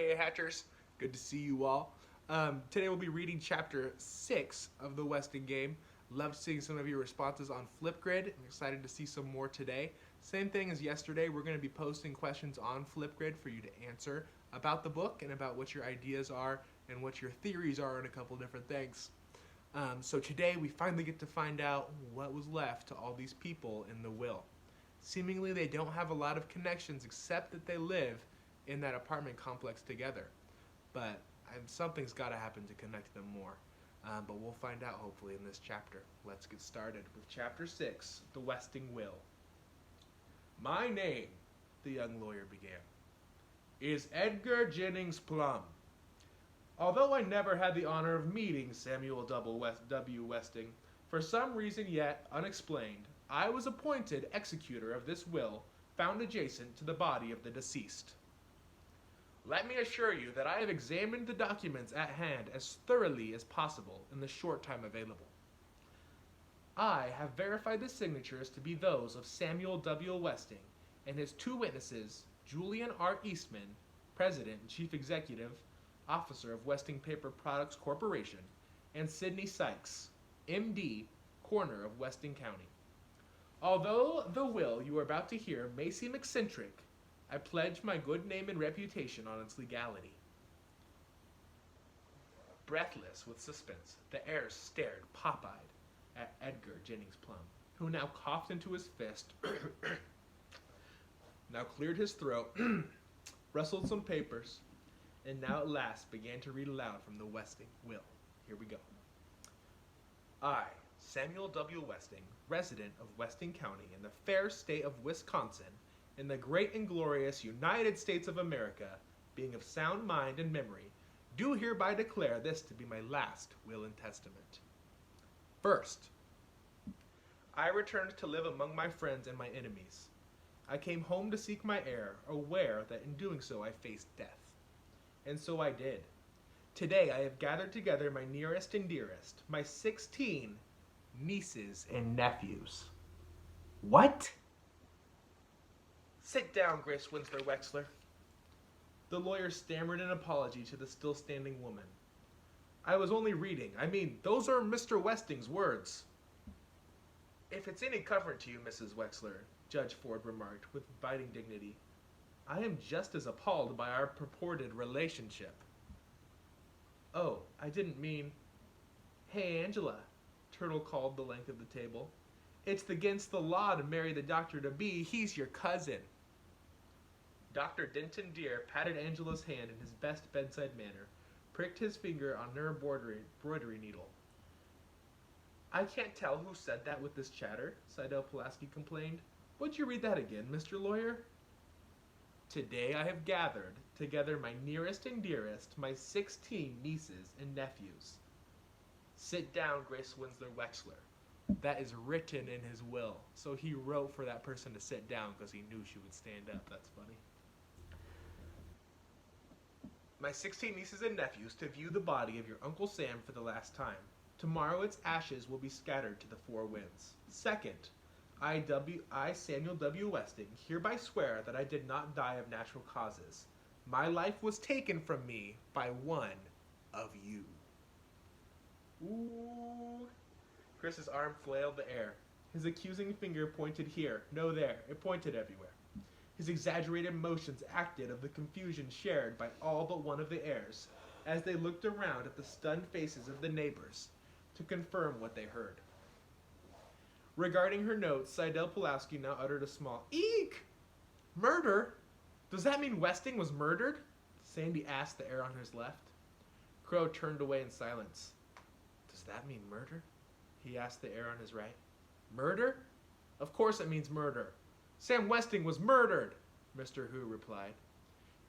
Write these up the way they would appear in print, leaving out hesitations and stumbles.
Hey Hatchers, good to see you all. Today we'll be reading chapter 6 of the Westing game. Loved seeing some of your responses on Flipgrid. I'm excited to see some more today. Same thing as yesterday, we're going to be posting questions on Flipgrid for you to answer about the book and about what your ideas are and what your theories are on a couple different things. So today we finally get to find out what was left to all these people in the will. Seemingly they don't have a lot of connections except that they live in that apartment complex together. But something's got to happen to connect them more. But we'll find out hopefully in this chapter. Let's get started with chapter 6, The Westing Will. My name, the young lawyer began, is Edgar Jennings Plum. Although I never had the honor of meeting Samuel W. Westing, for some reason yet unexplained, I was appointed executor of this will found adjacent to the body of the deceased. Let me assure you that I have examined the documents at hand as thoroughly as possible in the short time available. I have verified the signatures to be those of Samuel W. Westing and his two witnesses, Julian R. Eastman, President and Chief Executive Officer of Westing Paper Products Corporation, and Sidney Sykes, M.D., Coroner of Westing County. Although the will you are about to hear may seem eccentric, I pledge my good name and reputation on its legality. Breathless with suspense, the heirs stared pop-eyed at Edgar Jennings Plum, who now coughed into his fist, now cleared his throat, rustled some papers, and now at last began to read aloud from the Westing will. Here we go. I, Samuel W. Westing, resident of Westing County in the fair state of Wisconsin, in the great and glorious United States of America, being of sound mind and memory, do hereby declare this to be my last will and testament. First, I returned to live among my friends and my enemies. I came home to seek my heir, aware that in doing so I faced death. And so I did. Today I have gathered together my nearest and dearest, my 16 nieces and nephews. What? Sit down, Grace Winsler Wexler. The lawyer stammered an apology to the still standing woman. I was only reading. Those are Mr. Westing's words. If it's any comfort to you, Mrs. Wexler, Judge Ford remarked with biting dignity, I am just as appalled by our purported relationship. Oh, I didn't mean... Hey, Angela, Turtle called the length of the table. It's against the law to marry the doctor-to-be. He's your cousin. Dr. Denton Deere patted Angela's hand in his best bedside manner, pricked his finger on her embroidery needle. I can't tell who said that with this chatter, Seidel Pulaski complained. Would you read that again, Mr. Lawyer? Today I have gathered together my nearest and dearest, my 16 nieces and nephews. Sit down, Grace Winsler Wexler. That is written in his will, so he wrote for that person to sit down because he knew she would stand up. That's funny. My 16 nieces and nephews to view the body of your Uncle Sam for the last time. Tomorrow its ashes will be scattered to the four winds. Second, I, Samuel W. Westing, hereby swear that I did not die of natural causes. My life was taken from me by one of you. Ooh. Chris's arm flailed the air. His accusing finger pointed here, no there. It pointed everywhere. His exaggerated motions acted of the confusion shared by all but one of the heirs, as they looked around at the stunned faces of the neighbors to confirm what they heard. Regarding her notes, Seidel Pulaski now uttered a small eek! Murder? Does that mean Westing was murdered? Sandy asked the heir on his left. Crow turned away in silence. Does that mean murder? He asked the heir on his right. Murder? Of course it means murder. Sam Westing was murdered, Mr. Hu replied.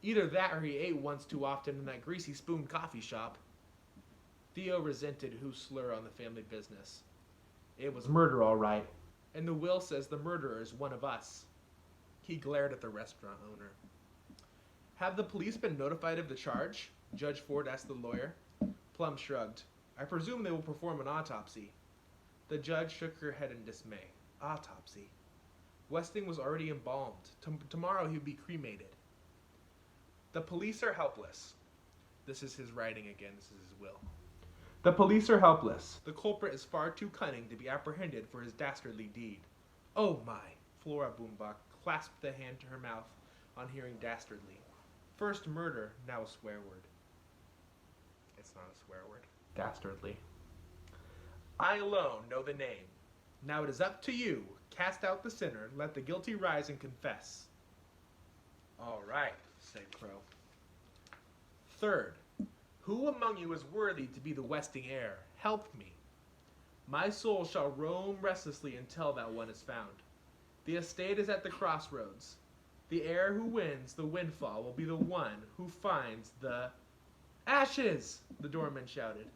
Either that or he ate once too often in that greasy spoon coffee shop. Theo resented Hu's slur on the family business. It was murder, all right, and the will says the murderer is one of us. He glared at the restaurant owner. Have the police been notified of the charge? Judge Ford asked the lawyer. Plum shrugged. I presume they will perform an autopsy. The judge shook her head in dismay. Autopsy? Westing was already embalmed. Tomorrow he would be cremated. The police are helpless. This is his writing again. This is his will. The police are helpless. The culprit is far too cunning to be apprehended for his dastardly deed. Oh my! Flora Boombach clasped the hand to her mouth on hearing dastardly. First murder, now a swear word. It's not a swear word. Dastardly. I alone know the name. Now it is up to you. Cast out the sinner, let the guilty rise and confess. All right, said Crow. Third, who among you is worthy to be the Westing heir? Help me. My soul shall roam restlessly until that one is found. The estate is at the crossroads. The heir who wins the windfall will be the one who finds the ashes, the doorman shouted.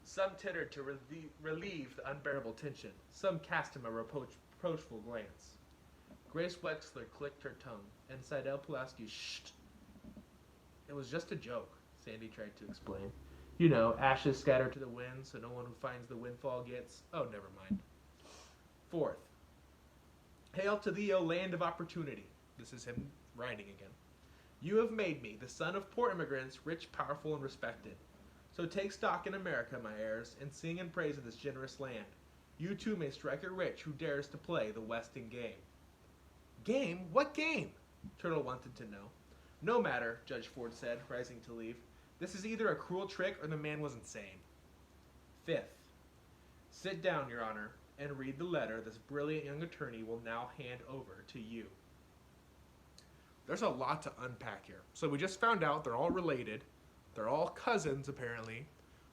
Some tittered to relieve the unbearable tension. Some cast him a reproachful glance. Grace Wexler clicked her tongue, and Seidel Pulaski shh. It was just a joke, Sandy tried to explain. You know, ashes scattered to the wind, so no one who finds the windfall gets... Oh, never mind. Fourth, hail to thee, O land of opportunity. This is him writing again. You have made me the son of poor immigrants, rich, powerful, and respected. So take stock in America, my heirs, and sing in praise of this generous land. You too may strike it rich who dares to play the Westing game. Game? What game? Turtle wanted to know. No matter, Judge Ford said, rising to leave. This is either a cruel trick or the man was insane. Fifth, sit down, Your Honor, and read the letter this brilliant young attorney will now hand over to you. There's a lot to unpack here. So we just found out they're all related. They're all cousins, apparently,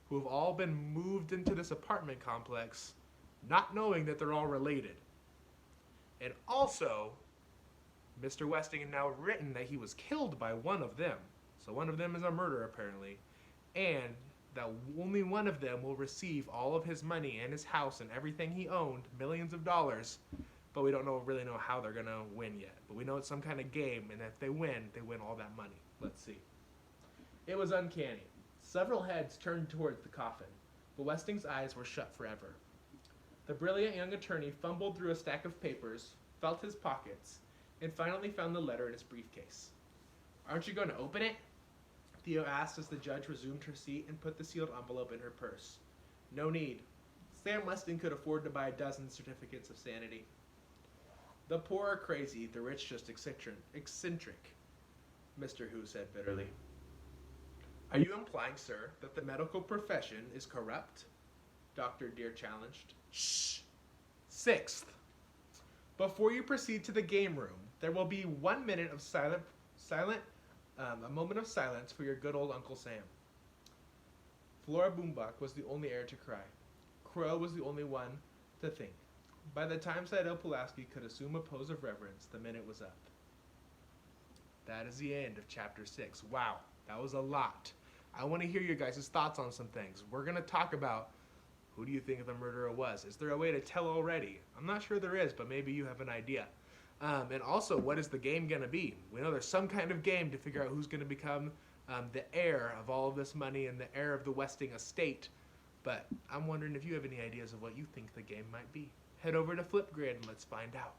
who have all been moved into this apartment complex, not knowing that they're all related. And also, Mr. Westing had now written that he was killed by one of them. So one of them is a murderer, apparently. And that only one of them will receive all of his money and his house and everything he owned, millions of dollars. But we don't really know how they're going to win yet. But we know it's some kind of game, and if they win all that money. Let's see. It was uncanny. Several heads turned towards the coffin, but Westing's eyes were shut forever. The brilliant young attorney fumbled through a stack of papers, felt his pockets, and finally found the letter in his briefcase. Aren't you going to open it? Theo asked as the judge resumed her seat and put the sealed envelope in her purse. No need. Sam Westing could afford to buy a dozen certificates of sanity. The poor are crazy, the rich just eccentric, Mr. Hu said bitterly. Are you implying, sir, that the medical profession is corrupt? Dr. Deere challenged. Shh! Sixth, before you proceed to the game room, there will be 1 minute of a moment of silence for your good old Uncle Sam. Flora Boombach was the only heir to cry. Crow was the only one to think. By the time Seidel Pulaski could assume a pose of reverence, the minute was up. That is the end of Chapter 6. Wow, that was a lot. I want to hear your guys' thoughts on some things. We're going to talk about who do you think the murderer was. Is there a way to tell already? I'm not sure there is, but maybe you have an idea. And also, what is the game going to be? We know there's some kind of game to figure out who's going to become the heir of all of this money and the heir of the Westing estate. But I'm wondering if you have any ideas of what you think the game might be. Head over to Flipgrid and let's find out.